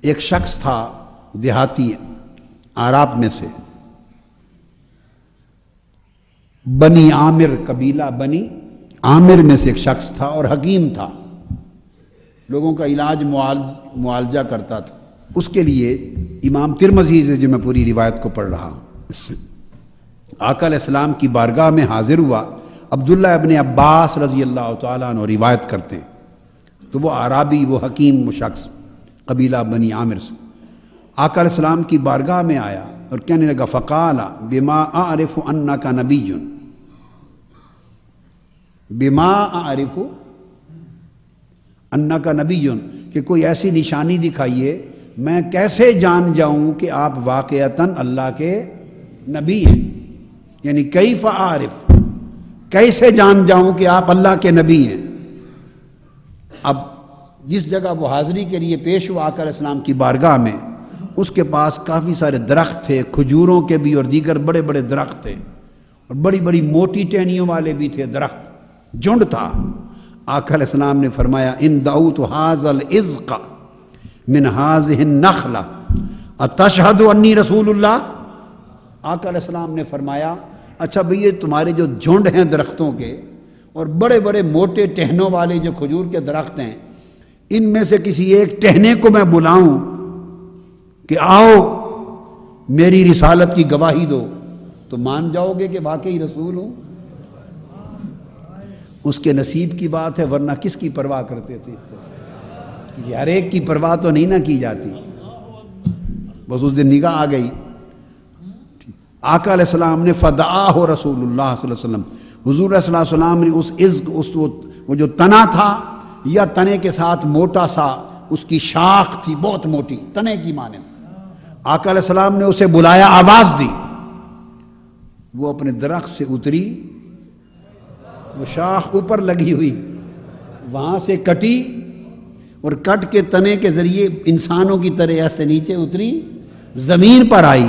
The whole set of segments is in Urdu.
ایک شخص تھا دیہاتی اعراب میں سے، بنی عامر، قبیلہ بنی عامر میں سے ایک شخص تھا اور حکیم تھا، لوگوں کا علاج معالجہ کرتا تھا۔ اس کے لیے امام ترمذی سے جو میں پوری روایت کو پڑھ رہا ہوں، آقا علیہ السلام کی بارگاہ میں حاضر ہوا۔ عبداللہ ابن عباس رضی اللہ تعالیٰ عنہ روایت کرتے ہیں، تو وہ اعرابی، وہ حکیم، وہ شخص قبیلہ بنی عامر سے آقا علیہ السلام کی بارگاہ میں آیا اور کہنے لگا فقال بما اعرف انک نبی، بما اعرف انک نبی، کہ کوئی ایسی نشانی دکھائیے میں کیسے جان جاؤں کہ آپ واقعتاً اللہ کے نبی ہیں، یعنی کیف اعرف، کیسے جان جاؤں کہ آپ اللہ کے نبی ہیں۔ اب جس جگہ وہ حاضری کے لیے پیش ہوا آقا علیہ السلام کی بارگاہ میں، اس کے پاس کافی سارے درخت تھے، کھجوروں کے بھی اور دیگر بڑے بڑے درخت تھے، اور بڑی بڑی موٹی ٹہنیوں والے بھی تھے، درخت جھنڈ تھا۔ آقا علیہ السلام نے فرمایا ان دعوت ھذا العزق من ھذہ النخلہ اتشہد انی رسول اللہ۔ آقا علیہ السلام نے فرمایا اچھا بھئی، یہ تمہارے جو جھنڈ ہیں درختوں کے اور بڑے بڑے موٹے ٹہنوں والے جو کھجور کے درخت ہیں، ان میں سے کسی ایک ٹہنے کو میں بلاؤں کہ آؤ میری رسالت کی گواہی دو، تو مان جاؤ گے کہ واقعی رسول ہوں؟ اس کے نصیب کی بات ہے، ورنہ کس کی پرواہ کرتے تھے؟ ہر ایک کی پرواہ تو نہیں نہ کی جاتی، بس اس دن نگاہ آ گئی۔ آقا علیہ السلام نے فدعاہ رسول اللہ صلی اللہ علیہ وسلم، حضور صلی اللہ علیہ وسلم نے اس عزق، وہ جو تنا تھا یا تنے کے ساتھ موٹا سا اس کی شاخ تھی، بہت موٹی تنے کی مانند، آقا علیہ السلام نے اسے بلایا، آواز دی، وہ اپنے درخت سے اتری، وہ شاخ اوپر لگی ہوئی وہاں سے کٹی اور کٹ کے تنے کے ذریعے انسانوں کی طرح ایسے نیچے اتری، زمین پر آئی،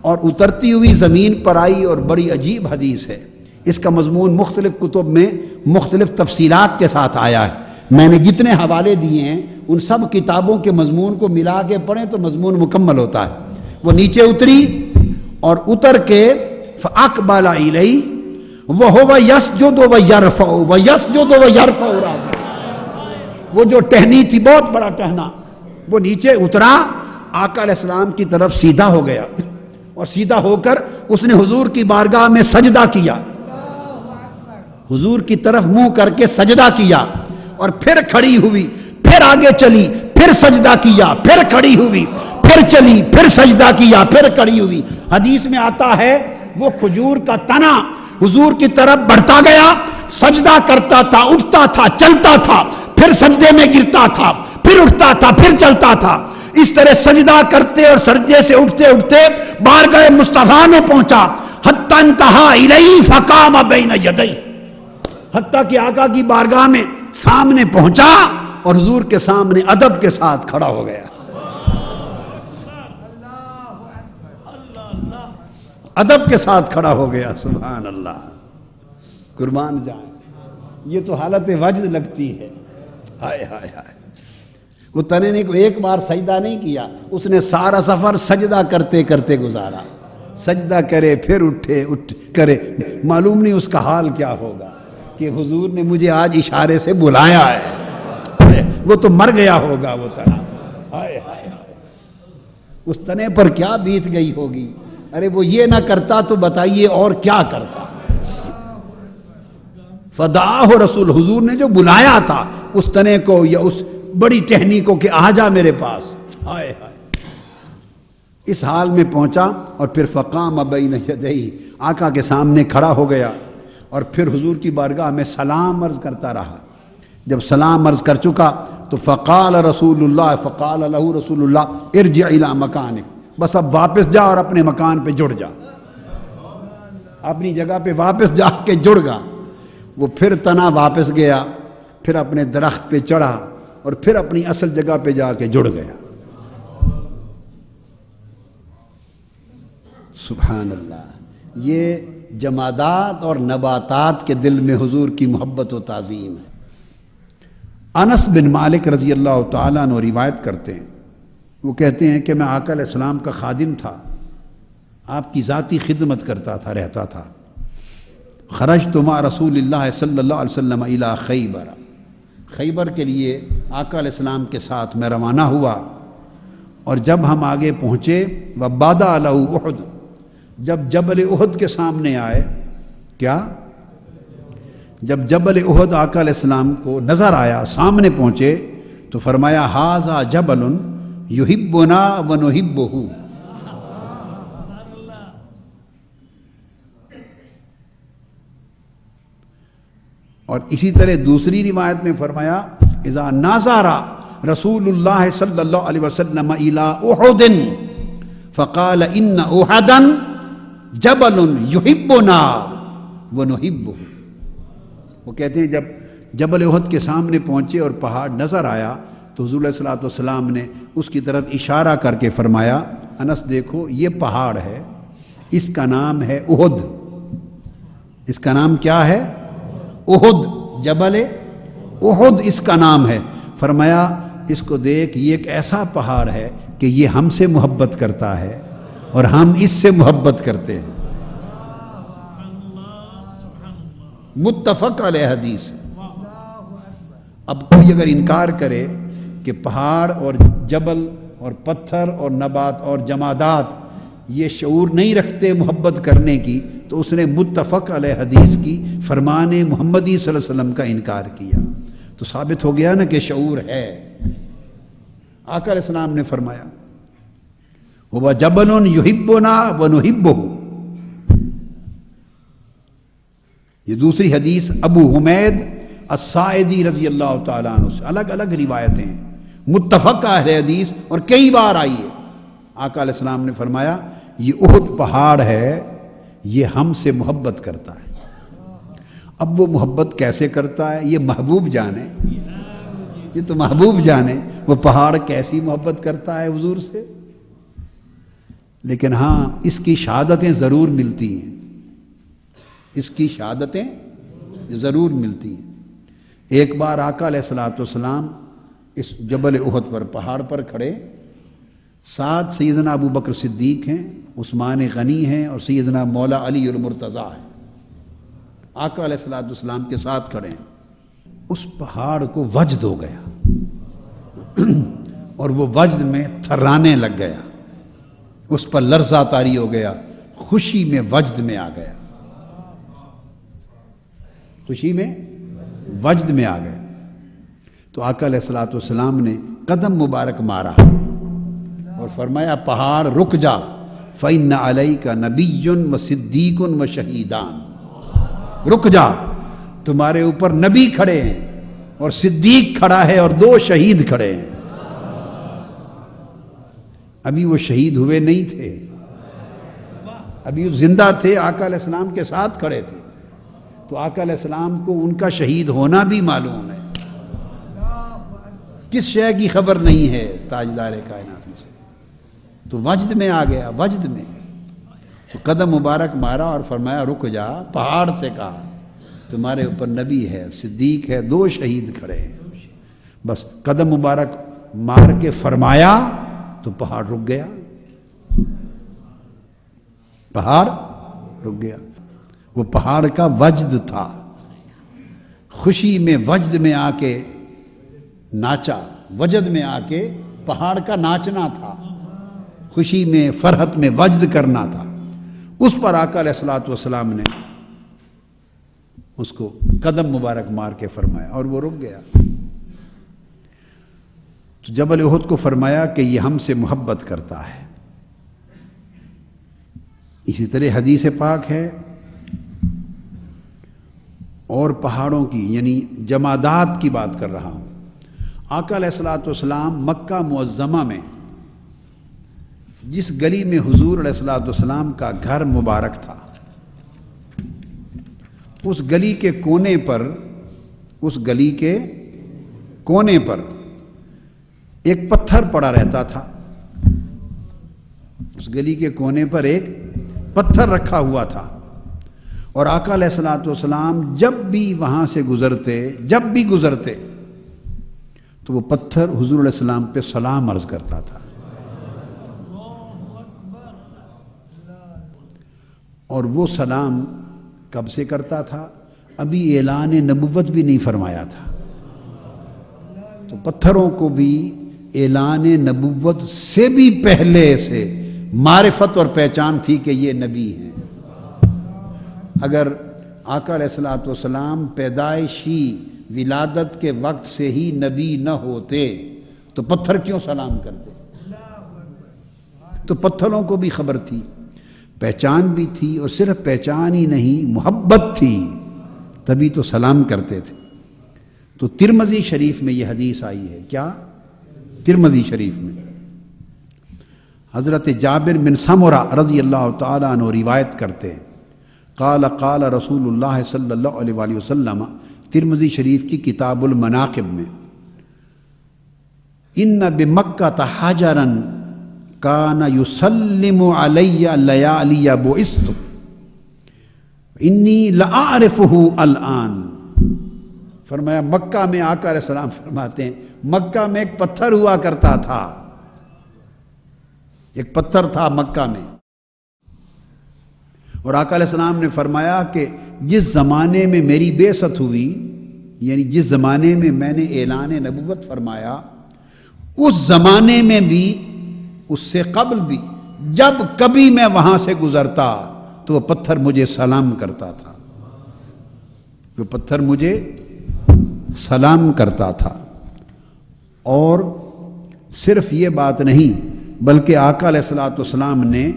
اور اترتی ہوئی زمین پر آئی، اور بڑی عجیب حدیث ہے، اس کا مضمون مختلف کتب میں مختلف تفصیلات کے ساتھ آیا ہے۔ میں نے جتنے حوالے دیے ہیں ان سب کتابوں کے مضمون کو ملا کے پڑھیں تو مضمون مکمل ہوتا ہے۔ وہ نیچے اتری اور اتر کے فَأَقْبَلَ إِلَيْهِ وَهُوَ يَسْجُدُ وَيَرْفَعُ وَيَسْجُدُ وَيَرْفَعُ رَأْسَهُ، وہ جو ٹہنی تھی بہت بڑا ٹہنا، وہ نیچے اترا، آقا علیہ السلام کی طرف سیدھا ہو گیا، اور سیدھا ہو کر اس نے حضور کی بارگاہ میں سجدہ کیا، حضور کی طرف منہ کر کے سجدہ کیا، اور پھر کھڑی ہوئی، پھر آگے چلی، پھر سجدہ کیا، پھر کھڑی ہوئی، پھر چلی، پھر سجدہ کیا، پھر کھڑی ہوئی۔ حدیث میں آتا ہے وہ کھجور کا تنا حضور کی طرف بڑھتا گیا، سجدہ کرتا تھا، اٹھتا تھا، چلتا تھا، پھر سجدے میں گرتا تھا، پھر اٹھتا تھا، پھر چلتا تھا، اس طرح سجدہ کرتے اور سجدے سے اٹھتے اٹھتے بارگاہ مصطفیٰ میں پہنچا، حتی انتہا الیہ فقام بین یدیہ، حتیٰ کہ آقا کی بارگاہ میں سامنے پہنچا اور حضور کے سامنے ادب کے ساتھ کھڑا ہو گیا، ادب کے ساتھ کھڑا ہو گیا۔ سبحان اللہ، قربان جائیں، یہ تو حالت وجد لگتی ہے۔ ہائے ہائے ہائے، وہ تنے نے کو ایک بار سجدہ نہیں کیا، اس نے سارا سفر سجدہ کرتے کرتے گزارا، سجدہ کرے پھر اٹھے کرے، معلوم نہیں اس کا حال کیا ہوگا کہ حضور نے مجھے آج اشارے سے بلایا ہے، وہ تو مر گیا ہوگا وہ تنا۔ ہائے ہائے، اس تنے پر کیا بیت گئی ہوگی، ارے وہ یہ نہ کرتا تو بتائیے اور کیا کرتا۔ فدعاہ رسول، حضور نے جو بلایا تھا اس تنے کو یا اس بڑی ٹہنی کو کہ آ جا میرے پاس، ہائے ہائے، اس حال میں پہنچا، اور پھر فقام بین یدیہ، آقا کے سامنے کھڑا ہو گیا، اور پھر حضور کی بارگاہ میں سلام عرض کرتا رہا۔ جب سلام عرض کر چکا تو فقال رسول اللہ، فقال له رسول اللہ ارجع الی مکانک، بس اب واپس جا اور اپنے مکان پہ جڑ جا، اپنی جگہ پہ واپس جا کے جڑ گا۔ وہ پھر تنا واپس گیا، پھر اپنے درخت پہ چڑھا، اور پھر اپنی اصل جگہ پہ جا کے جڑ گیا۔ سبحان اللہ، یہ جمادات اور نباتات کے دل میں حضور کی محبت و تعظیم ہے۔ انس بن مالک رضی اللہ تعالیٰ عنہ روایت کرتے ہیں، وہ کہتے ہیں کہ میں آقا علیہ السلام کا خادم تھا، آپ کی ذاتی خدمت کرتا تھا، رہتا تھا۔ خرجت مع رسول اللہ صلی اللہ علیہ وسلم الی خیبر، خیبر کے لیے آقا علیہ السلام کے ساتھ میں روانہ ہوا، اور جب ہم آگے پہنچے وبادا لہ احد، جب جبل احد کے سامنے آئے، کیا؟ جب جبل احد آقا علیہ السلام کو نظر آیا، سامنے پہنچے، تو فرمایا ھذا جبل یحبنا ونحبہ۔ اور اسی طرح دوسری روایت میں فرمایا اذا ناظر رسول اللہ صلی اللہ علیہ وسلم الی احد فقال ان احدا جبل یحبنا ونحبہ۔ وہ کہتے ہیں جب جبل احد کے سامنے پہنچے اور پہاڑ نظر آیا تو حضور علیہ الصلوۃ والسلام نے اس کی طرف اشارہ کر کے فرمایا انس دیکھو یہ پہاڑ ہے، اس کا نام ہے احد، اس کا نام کیا ہے؟ احد، جبل احد اس کا نام ہے۔ فرمایا اس کو دیکھ، یہ ایک ایسا پہاڑ ہے کہ یہ ہم سے محبت کرتا ہے اور ہم اس سے محبت کرتے ہیں۔ متفق علیہ حدیث۔ اب کوئی اگر انکار کرے کہ پہاڑ اور جبل اور پتھر اور نبات اور جمادات یہ شعور نہیں رکھتے محبت کرنے کی، تو اس نے متفق علیہ حدیث کی، فرمان محمدی صلی اللہ علیہ وسلم کا انکار کیا۔ تو ثابت ہو گیا نا کہ شعور ہے۔ آقا علیہ السلام نے فرمایا وہ جبل یحبنا ونحبہ۔ یہ دوسری حدیث ابو حمید الساعدی رضی اللہ تعالیٰ عنہ سے، الگ الگ روایتیں ہیں، متفق اہل حدیث اور کئی بار آئی ہے۔ آقا علیہ السلام نے فرمایا یہ احد پہاڑ ہے، یہ ہم سے محبت کرتا ہے۔ اب وہ محبت کیسے کرتا ہے یہ محبوب جانے، یہ تو محبوب جانے وہ پہاڑ کیسی محبت کرتا ہے حضور سے۔ لیکن ہاں اس کی شہادتیں ضرور ملتی ہیں، اس کی شہادتیں ضرور ملتی ہیں۔ ایک بار آقا علیہ الصلوۃ والسلام اس جبل احد پر، پہاڑ پر کھڑے، ساتھ سیدنا ابو بکر صدیق ہیں، عثمان غنی ہیں اور سیدنا مولا علی المرتضیٰ ہیں، آقا علیہ الصلوۃ والسلام کے ساتھ کھڑے ہیں۔ اس پہاڑ کو وجد ہو گیا اور وہ وجد میں تھرانے لگ گیا، اس پر لرزہ طاری ہو گیا، خوشی میں وجد میں آ گیا، خوشی میں وجد میں آ گیا۔ تو آقا علیہ الصلوۃ والسلام نے قدم مبارک مارا اور فرمایا پہاڑ رک جا، فإن علیک نبی و صدیق و شہیدان، رک جا، تمہارے اوپر نبی کھڑے ہیں اور صدیق کھڑا ہے اور 2 شہید کھڑے ہیں۔ ابھی وہ شہید ہوئے نہیں تھے، ابھی وہ زندہ تھے، آقا علیہ السلام کے ساتھ کھڑے تھے، تو آقا علیہ السلام کو ان کا شہید ہونا بھی معلوم ہے۔ کس شے کی خبر نہیں ہے تاجدار کائنات سے، تو وجد میں آ گیا، وجد میں تو قدم مبارک مارا اور فرمایا رک جا، پہاڑ سے کہا تمہارے اوپر نبی ہے، صدیق ہے، 2 شہید کھڑے ہیں۔ بس قدم مبارک مار کے فرمایا تو پہاڑ رک گیا، پہاڑ رک گیا۔ وہ پہاڑ کا وجد تھا، خوشی میں وجد میں آ کے ناچا، وجد میں آ کے پہاڑ کا ناچنا تھا، خوشی میں فرحت میں وجد کرنا تھا۔ اس پر آقا علیہ الصلوۃ والسلام نے اس کو قدم مبارک مار کے فرمایا اور وہ رک گیا۔ تو جبل احد کو فرمایا کہ یہ ہم سے محبت کرتا ہے۔ اسی طرح حدیث پاک ہے اور پہاڑوں کی، یعنی جمادات کی بات کر رہا ہوں۔ آقا علیہ الصلوۃ والسلام مکہ معظمہ میں جس گلی میں حضور علیہ الصلوۃ والسلام کا گھر مبارک تھا، اس گلی کے کونے پر، اس گلی کے کونے پر ایک پتھر پڑا رہتا تھا، اس گلی کے کونے پر ایک پتھر رکھا ہوا تھا، اور آقا علیہ الصلوۃ والسلام جب بھی وہاں سے گزرتے، جب بھی گزرتے تو وہ پتھر حضور علیہ السلام پہ سلام عرض کرتا تھا، اور وہ سلام کب سے کرتا تھا؟ ابھی اعلان نبوت بھی نہیں فرمایا تھا، تو پتھروں کو بھی اعلان نبوت سے بھی پہلے سے معرفت اور پہچان تھی کہ یہ نبی ہیں۔ اگر آقا علیہ الصلوۃ والسلام پیدائشی ولادت کے وقت سے ہی نبی نہ ہوتے تو پتھر کیوں سلام کرتے؟ تو پتھروں کو بھی خبر تھی، پہچان بھی تھی، اور صرف پہچان ہی نہیں محبت تھی، تبھی تو سلام کرتے تھے۔ تو ترمذی شریف میں یہ حدیث آئی ہے، کیا؟ ترمذی شریف میں حضرت جابر بن سمرہ رضی اللہ تعالیٰ عنہ روایت کرتے ہیں، قال قال رسول اللہ صلی اللہ علیہ وآلہ وسلم، ترمذی شریف کی کتاب المناقب میں، ان بمکہ حجرا کان یسلم علی لیالی بعثت انی لاعرفہ الآن۔ فرمایا مکہ میں آقا علیہ السلام فرماتے ہیں مکہ میں ایک پتھر ہوا کرتا تھا، ایک پتھر تھا مکہ میں، اور آقا علیہ السلام نے فرمایا کہ جس زمانے میں میری بعثت ہوئی، یعنی جس زمانے میں میں نے اعلان نبوت فرمایا، اس زمانے میں بھی، اس سے قبل بھی، جب کبھی میں وہاں سے گزرتا تو وہ پتھر مجھے سلام کرتا تھا، وہ پتھر مجھے سلام کرتا تھا۔ اور صرف یہ بات نہیں، بلکہ آقا علیہ الصلوۃ والسلام نے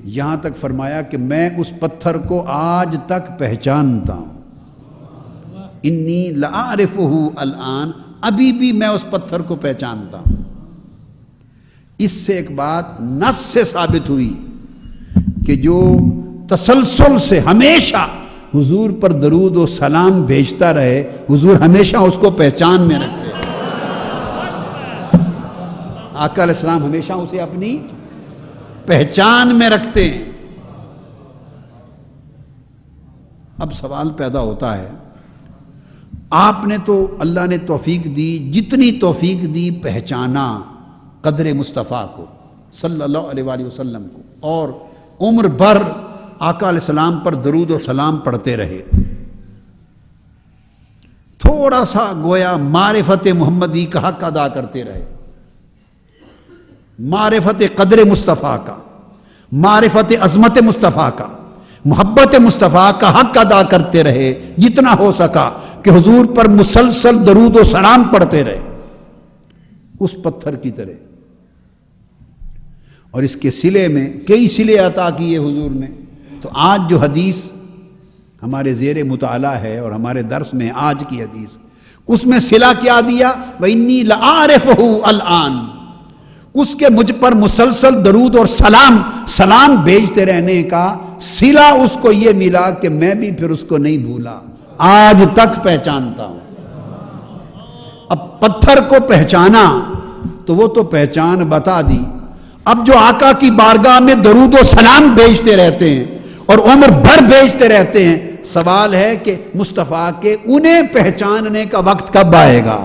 یہاں تک فرمایا کہ میں اس پتھر کو آج تک پہچانتا ہوں، انی لاعرفہ الآن، ابھی بھی میں اس پتھر کو پہچانتا ہوں۔ اس سے ایک بات نص سے ثابت ہوئی کہ جو تسلسل سے ہمیشہ حضور پر درود و سلام بھیجتا رہے، حضور ہمیشہ اس کو پہچان میں رکھتے ہیں۔ آقا علیہ السلام ہمیشہ اسے اپنی پہچان میں رکھتے ہیں۔ اب سوال پیدا ہوتا ہے، آپ نے تو، اللہ نے توفیق دی، جتنی توفیق دی پہچانا قدر مصطفیٰ کو صلی اللہ علیہ وآلہ وسلم کو، اور عمر بھر آقا علیہ السلام پر درود و سلام پڑھتے رہے، تھوڑا سا گویا معرفت محمدی کا حق ادا کرتے رہے، معرفت قدر مصطفیٰ کا، معرفت عظمت مصطفیٰ کا، محبت مصطفیٰ کا حق ادا کرتے رہے جتنا ہو سکا، کہ حضور پر مسلسل درود و سلام پڑھتے رہے اس پتھر کی طرح۔ اور اس کے صلے میں کئی صلے عطا کیے حضور نے۔ تو آج جو حدیث ہمارے زیر مطالعہ ہے اور ہمارے درس میں آج کی حدیث، اس میں صلہ کیا دیا؟ وَإِنِّي لَأَعْرِفُهُ الْآن، اس کے مجھ پر مسلسل درود اور سلام بھیجتے رہنے کا صلہ اس کو یہ ملا کہ میں بھی پھر اس کو نہیں بھولا، آج تک پہچانتا ہوں۔ اب پتھر کو پہچانا تو وہ تو پہچان بتا دی، اب جو آقا کی بارگاہ میں درود و سلام بھیجتے رہتے ہیں اور عمر بھر بھیجتے رہتے ہیں، سوال ہے کہ مصطفیٰ کے انہیں پہچاننے کا وقت کب آئے گا؟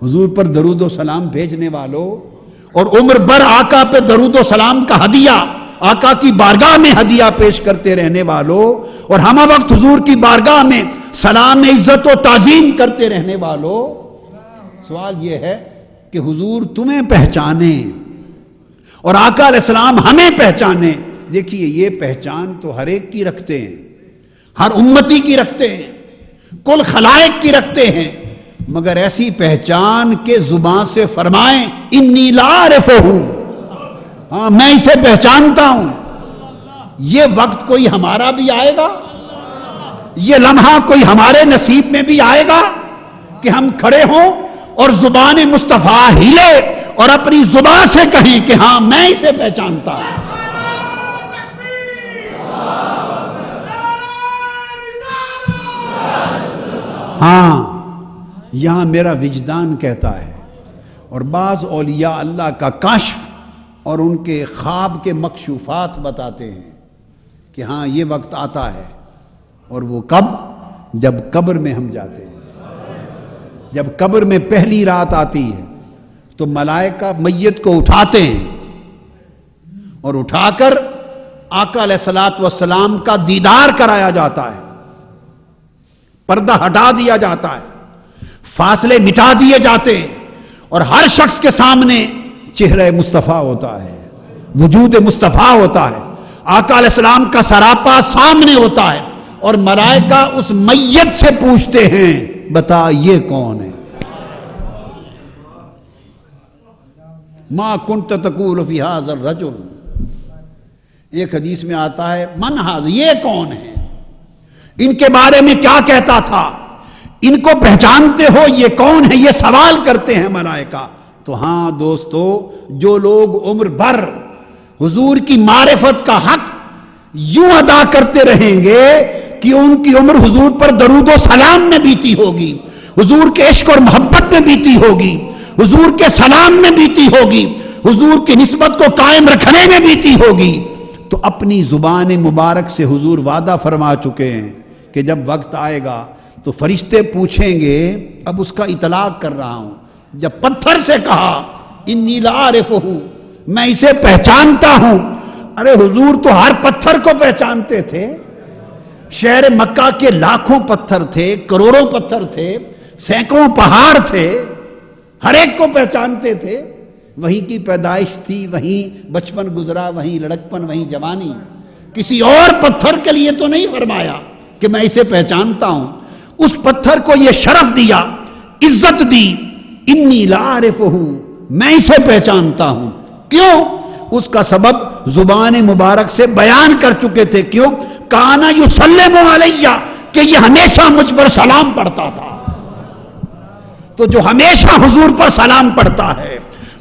حضور پر درود و سلام بھیجنے والوں اور عمر بھر آقا پہ درود و سلام کا ہدیہ، آقا کی بارگاہ میں ہدیہ پیش کرتے رہنے والوں، اور ہمہ وقت حضور کی بارگاہ میں سلام عزت و تعظیم کرتے رہنے والوں، سوال یہ ہے کہ حضور تمہیں پہچانے اور آقا علیہ السلام ہمیں پہچانے۔ دیکھیے یہ پہچان تو ہر ایک کی رکھتے ہیں، ہر امتی کی رکھتے ہیں، کل خلائق کی رکھتے ہیں، مگر ایسی پہچان کے زبان سے فرمائیں انی لاعرفہ، ہاں میں اسے پہچانتا ہوں۔ یہ وقت کوئی ہمارا بھی آئے گا، یہ لمحہ کوئی ہمارے نصیب میں بھی آئے گا کہ ہم کھڑے ہوں اور زبان مصطفیٰ ہلے اور اپنی زبان سے کہیں کہ ہاں میں اسے پہچانتا ہوں۔ ہاں یہاں میرا وجدان کہتا ہے، اور بعض اولیاء اللہ کا کشف اور ان کے خواب کے مکشوفات بتاتے ہیں کہ ہاں یہ وقت آتا ہے، اور وہ کب؟ جب قبر میں ہم جاتے ہیں، جب قبر میں پہلی رات آتی ہے تو ملائکہ میت کو اٹھاتے ہیں اور اٹھا کر آقا علیہ الصلوۃ والسلام کا دیدار کرایا جاتا ہے، پردہ ہٹا دیا جاتا ہے، فاصلے مٹا دیے جاتے ہیں، اور ہر شخص کے سامنے چہرہ مصطفیٰ ہوتا ہے، وجود مصطفیٰ ہوتا ہے، آقا علیہ السلام کا سراپا سامنے ہوتا ہے، اور ملائکہ اس میت سے پوچھتے ہیں بتا یہ کون ہے؟ ما کنت تقول فی ھذا الرجل، ایک حدیث میں آتا ہے من ھذا، یہ کون ہے؟ ان کے بارے میں کیا کہتا تھا؟ ان کو پہچانتے ہو؟ یہ کون ہے؟ یہ سوال کرتے ہیں ملائکہ۔ تو ہاں دوستو، جو لوگ عمر بھر حضور کی معرفت کا حق یوں ادا کرتے رہیں گے کہ ان کی عمر حضور پر درود و سلام میں بیتی ہوگی، حضور کے عشق اور محبت میں بیتی ہوگی، حضور کے سلام میں بیتی ہوگی، حضور کی نسبت کو قائم رکھنے میں بیتی ہوگی، تو اپنی زبان مبارک سے حضور وعدہ فرما چکے ہیں کہ جب وقت آئے گا تو فرشتے پوچھیں گے، اب اس کا اطلاق کر رہا ہوں، جب پتھر سے کہا انی لعارفہ، میں اسے پہچانتا ہوں، ارے حضور تو ہر پتھر کو پہچانتے تھے، شہر مکہ کے لاکھوں پتھر تھے، کروڑوں پتھر تھے، سینکڑوں پہاڑ تھے، ہر ایک کو پہچانتے تھے، وہیں کی پیدائش تھی، وہیں بچپن گزرا، وہیں لڑکپن، وہیں جوانی، کسی اور پتھر کے لیے تو نہیں فرمایا کہ میں اسے پہچانتا ہوں۔ اس پتھر کو یہ شرف دیا، عزت دی، انی لعارفہ، میں اسے پہچانتا ہوں۔ کیوں؟ اس کا سبب زبان مبارک سے بیان کر چکے تھے۔ کیوں؟ کانا یسلم علیہ، کہ یہ ہمیشہ مجھ پر سلام پڑھتا تھا۔ تو جو ہمیشہ حضور پر سلام پڑھتا ہے،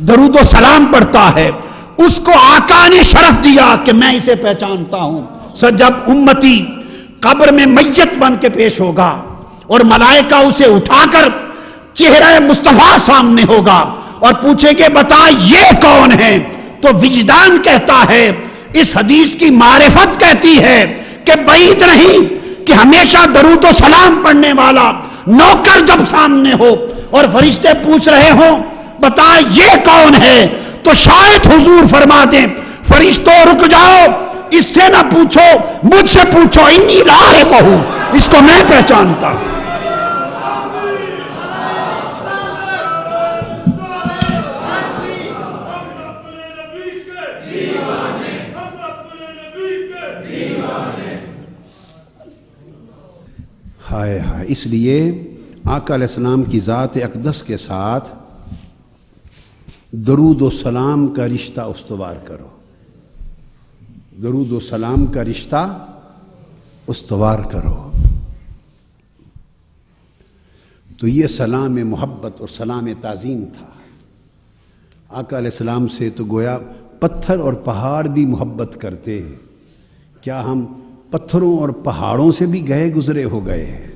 درود و سلام پڑھتا ہے، اس کو آقا نے شرف دیا کہ میں اسے پہچانتا ہوں۔ جب امتی قبر میں میت بن کے پیش ہوگا اور ملائکہ اسے اٹھا کر چہرہ مصطفیٰ سامنے ہوگا اور پوچھیں گے بتا یہ کون ہے، تو وجدان کہتا ہے، اس حدیث کی معرفت کہتی ہے کہ بعید نہیں کہ ہمیشہ درود و سلام پڑھنے والا نوکر جب سامنے ہو اور فرشتے پوچھ رہے ہوں بتا یہ کون ہے، تو شاید حضور فرما دیں فرشتوں رک جاؤ، اس سے نہ پوچھو، مجھ سے پوچھو، انی لعارفہ، اس کو میں پہچانتا ہوں۔ ہائے ہائے، اس لیے آقا علیہ السلام کی ذات اقدس کے ساتھ درود و سلام کا رشتہ استوار کرو، درود و سلام کا رشتہ استوار کرو۔ تو یہ سلام محبت اور سلام تعظیم تھا۔ آقا علیہ السلام سے تو گویا پتھر اور پہاڑ بھی محبت کرتے ہیں، کیا ہم پتھروں اور پہاڑوں سے بھی گئے گزرے ہو گئے ہیں؟